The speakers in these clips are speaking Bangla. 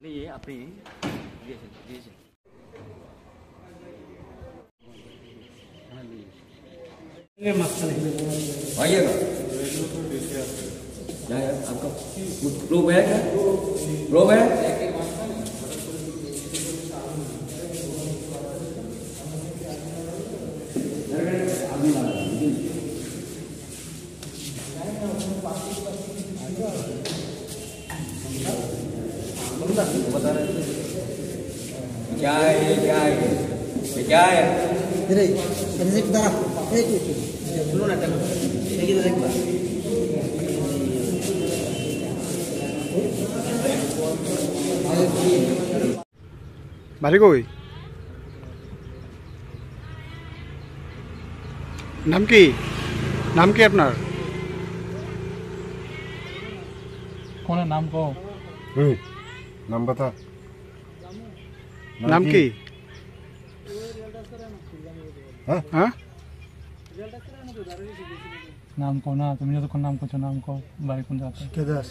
আপনি দিয়েছেন आइएगा आपका प्रूफ है क्या? प्रूफ है? बता रहे क्या है क्या है क्या है বাড়ি কই? নাম কি? নাম কি আপনার? कौन है नाम को? नाम बता। নাম কি? हाँ? नाम को ना तुम तो नाम को नाम को बारी कौन जाता है? केदास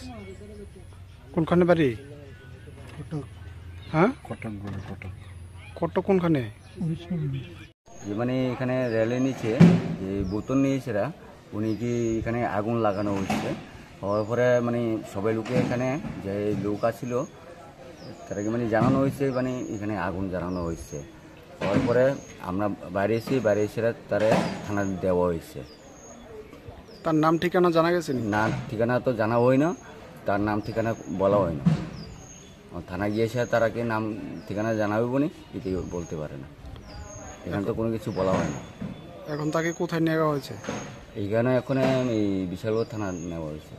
কোনখানে বাড়ি? कटक হ্যাঁ कटक बोले कटक কটক কোনখানে? যে মানে এখানে রেলের নিচে যে বোতল নিয়েছেরা উনি কি এখানে আগুন লাগানো হচ্ছে হওয়ার পরে মানে সবাই লোকে এখানে যে লোক ছিল তাদেরকে মানে জানানো হয়েছে মানে এখানে আগুন জ্বালানো হয়েছে হওয়ার পরে আমরা বাইরে এসে তারা থানা দেওয়া হয়েছে। তার নাম ঠিকানা জানা গেছে? না ঠিকানা তো জানা হয় না, তার নাম ঠিকানা বলা হয় না। থানা গিয়েছে তারাকে নাম ঠিকানা জানাবে বলে এটি বলতে পারে না, এখানে তো কোনো কিছু বলা হয় না। এখন তাকে কোথায় নেওয়া হয়েছে? এইখানে এখন এই বিশালগড় থানা নেওয়া হয়েছে।